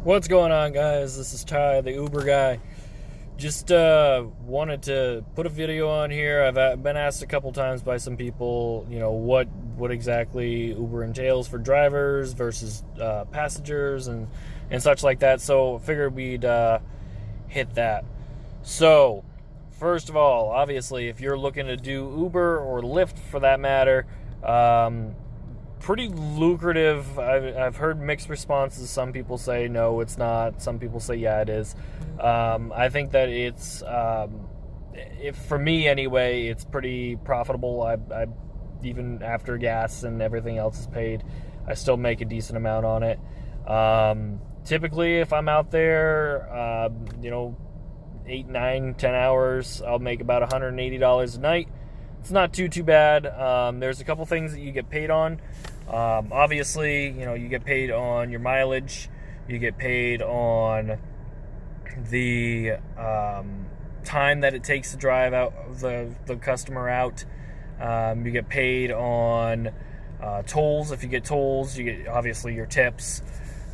What's going on, guys? This is Ty, the Uber guy. Just wanted to put a video on here. I've been asked a couple times by some people, what exactly Uber entails for drivers versus passengers and such like that. So figured we'd hit that. So first of all, obviously, if you're looking to do Uber or Lyft for that matter, pretty lucrative. I've heard mixed responses. Some people say no, it's not. Some people say yeah, it is. I think that it's, if for me anyway, it's pretty profitable. I even after gas and everything else is paid, I still make a decent amount on it. Typically, if I'm out there, 8, 9, 10 hours, I'll make about $180 a night. It's not too bad. There's a couple things that you get paid on. Obviously, you get paid on your mileage. You get paid on the time that it takes to drive out the customer out. You get paid on tolls. If you get tolls, you get obviously your tips.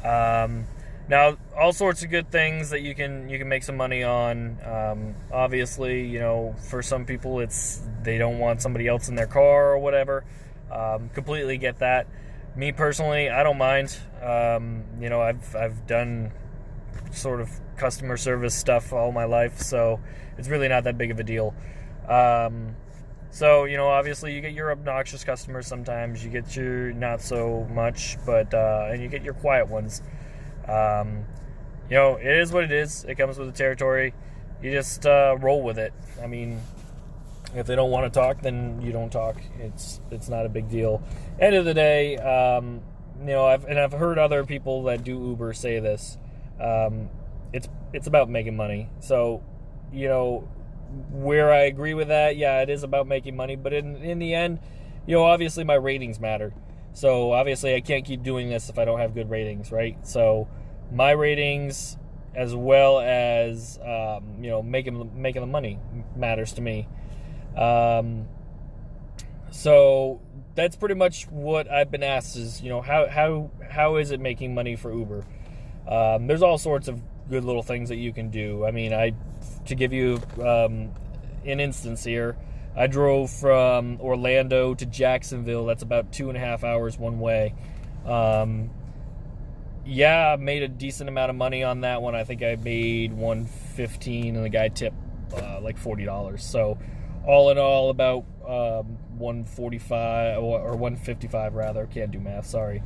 Now, all sorts of good things that you can make some money on. Obviously, for some people, they don't want somebody else in their car or whatever. Completely get that. Me personally, I don't mind. I've done sort of customer service stuff all my life, so it's really not that big of a deal. Obviously you get your obnoxious customers sometimes, you get your not so much, but and you get your quiet ones. It is what it is. It comes with the territory. You just roll with it. I mean, if they don't want to talk, then you don't talk. It's not a big deal. End of the day, I've heard other people that do Uber say this. It's about making money. So, where I agree with that, yeah, it is about making money. But in the end, obviously my ratings matter. So obviously I can't keep doing this if I don't have good ratings, right? So my ratings, as well as making the money, matters to me. So that's pretty much what I've been asked is, how is it making money for Uber? There's all sorts of good little things that you can do. I mean, to give you an instance here, I drove from Orlando to Jacksonville. That's about 2.5 hours one way. I made a decent amount of money on that one. I think I made $115 and the guy tipped like $40. So all in all, about $145 or $155 rather. Can't do math, sorry.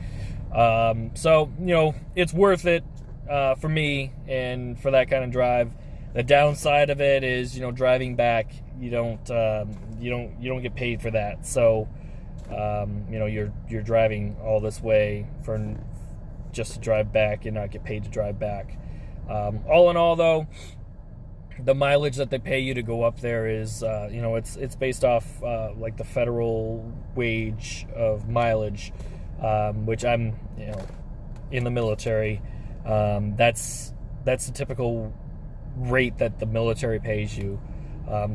It's worth it for me and for that kind of drive. The downside of it is, driving back, you don't get paid for that. So, you're driving all this way for just to drive back and not get paid to drive back. All in all, though, the mileage that they pay you to go up there is, it's based off like the federal wage of mileage, which I'm, in the military. That's the typical rate that the military pays you.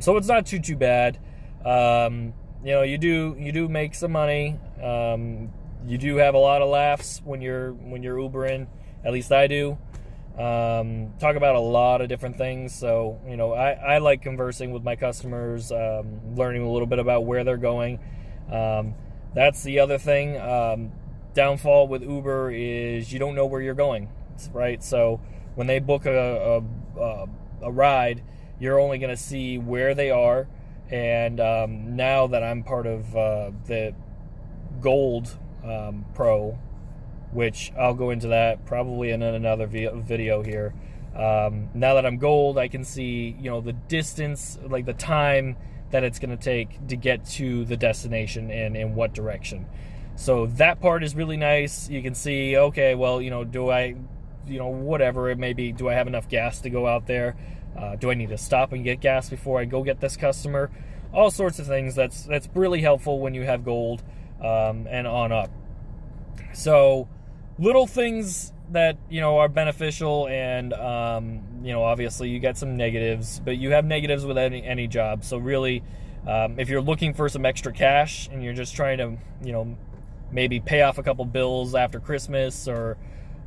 So it's not too bad. You do make some money. You do have a lot of laughs when you're Ubering. At least I do. Talk about a lot of different things. So, I like conversing with my customers, learning a little bit about where they're going. That's the other thing. Downfall with Uber is you don't know where you're going, right? So when they book a ride, you're only going to see where they are. And now that I'm part of the Gold Pro, which I'll go into that probably in another video here. Now that I'm Gold, I can see, the distance, like the time that it's going to take to get to the destination and in what direction. So that part is really nice. You can see, okay, well, do I, whatever it may be, do I have enough gas to go out there? Do I need to stop and get gas before I go get this customer? All sorts of things. That's really helpful when you have Gold and on up. So little things that are beneficial, and obviously you get some negatives, but you have negatives with any job. So really, if you're looking for some extra cash and you're just trying to maybe pay off a couple bills after Christmas or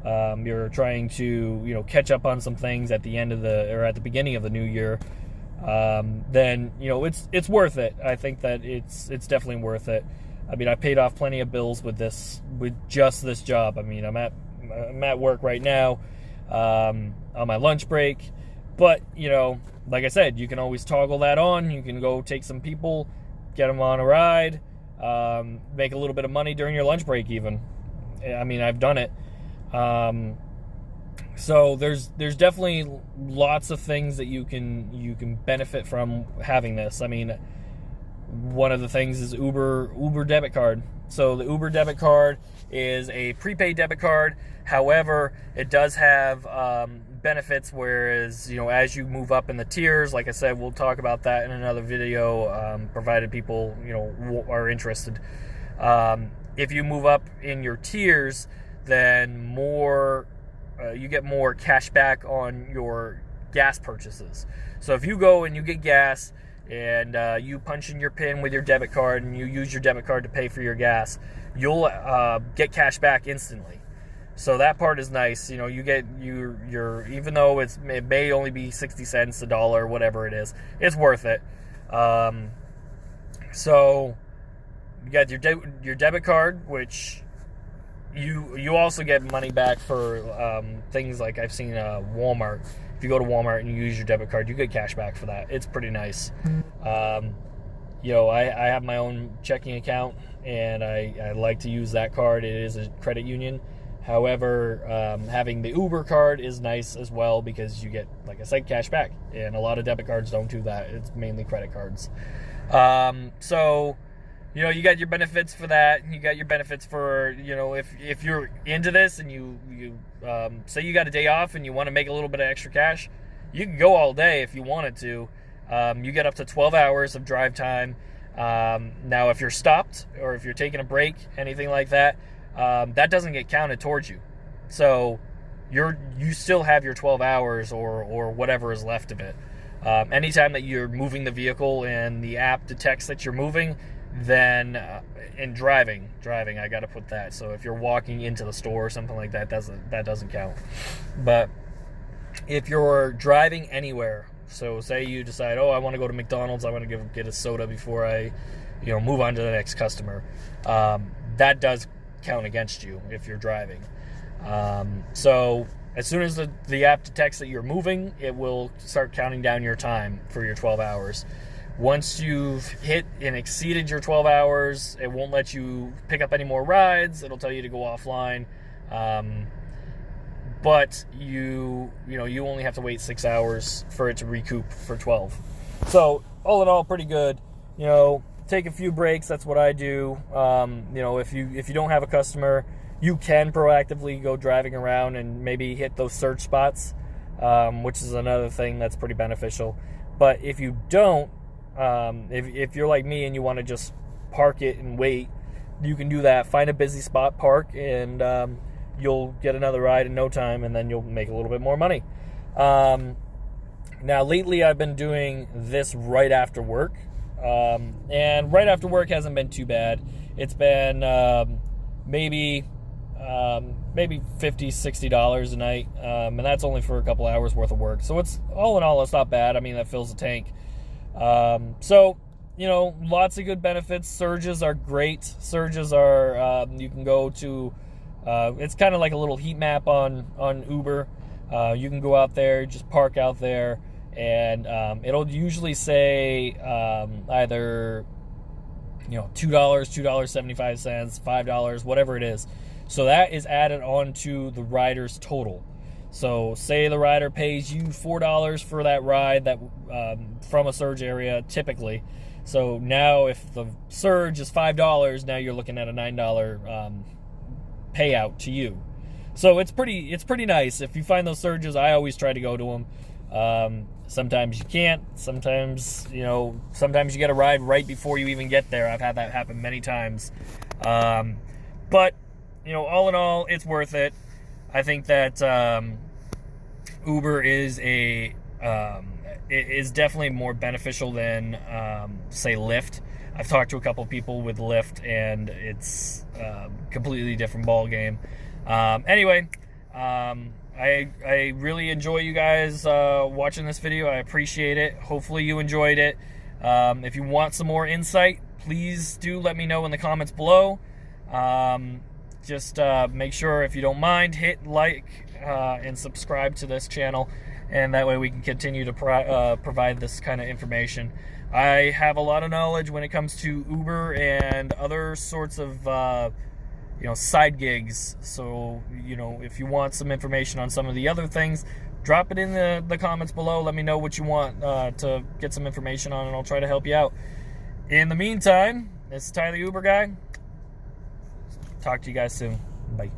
you're trying to catch up on some things at the end of at the beginning of the new year, then it's worth it. I think that it's definitely worth it. I mean, I paid off plenty of bills with just this job. I mean, I'm at work right now, on my lunch break, but like I said, you can always toggle that on. You can go take some people, get them on a ride, make a little bit of money during your lunch break even. I mean, I've done it. So there's definitely lots of things that you can benefit from having this. I mean, one of the things is Uber debit card. So the Uber debit card is a prepaid debit card. However, it does have benefits, whereas as you move up in the tiers, like I said, we'll talk about that in another video, provided people are interested. If you move up in your tiers, then you get more cash back on your gas purchases. So if you go and you get gas and you punch in your PIN with your debit card and you use your debit card to pay for your gas, you'll get cash back instantly. So that part is nice. You get your even though it may only be 60 cents, $1, whatever it is, it's worth it. So you got your debit card, which you also get money back for things like I've seen Walmart. If you go to Walmart and you use your debit card, you get cash back for that. It's pretty nice. I have my own checking account, and I like to use that card. It is a credit union. However, having the Uber card is nice as well because you get, like I said, cash back. And a lot of debit cards don't do that. It's mainly credit cards. So you got your benefits for that. You got your benefits for, if you're into this and you say you got a day off and you want to make a little bit of extra cash, you can go all day if you wanted to. You get up to 12 hours of drive time. Now, if you're stopped or if you're taking a break, anything like that, that doesn't get counted towards you. So you still have your 12 hours or whatever is left of it. Anytime that you're moving the vehicle and the app detects that you're moving, then in driving, I got to put that. So if you're walking into the store or something like that, that doesn't count. But if you're driving anywhere, so say you decide, I want to go to McDonald's, I want to get a soda before I, move on to the next customer. That does count against you if you're driving. So as soon as the app detects that you're moving, it will start counting down your time for your 12 hours. Once you've hit and exceeded your 12 hours, it won't let you pick up any more rides. It'll tell you to go offline. But you only have to wait 6 hours for it to recoup for 12. So all in all, pretty good. Take a few breaks. That's what I do. If you don't have a customer, you can proactively go driving around and maybe hit those surge spots, which is another thing that's pretty beneficial. But if you don't, if you're like me and you want to just park it and wait, you can do that. Find a busy spot, park, and you'll get another ride in no time, and then you'll make a little bit more money. Now, lately I've been doing this right after work, and right after work hasn't been too bad. It's been maybe $50-$60 a night, and that's only for a couple hours worth of work. So it's all in all, it's not bad. I mean, that fills the tank. So lots of good benefits. Surges are great. Surges are you can go to. It's kind of like a little heat map on Uber. You can go out there, just park out there, and it'll usually say either $2, $2.75, $5, whatever it is. So that is added on to the rider's total. So say the rider pays you $4 for that ride that from a surge area typically. So now if the surge is $5, now you're looking at a $9 payout to you. So it's pretty nice. If you find those surges, I always try to go to them. Sometimes you can't. Sometimes you get a ride right before you even get there. I've had that happen many times. But all in all, it's worth it. I think that Uber is definitely more beneficial than say Lyft. I've talked to a couple people with Lyft, and it's a completely different ball game. Anyway, I really enjoy you guys watching this video. I appreciate it. Hopefully you enjoyed it. If you want some more insight, please do let me know in the comments below. Just make sure, if you don't mind, hit like and subscribe to this channel, and that way we can continue to provide this kind of information. I have a lot of knowledge when it comes to Uber and other sorts of side gigs. So if you want some information on some of the other things, drop it in the comments below. Let me know what you want to get some information on, and I'll try to help you out. In the meantime, this is Ty the Uber Guy. Talk to you guys soon. Bye.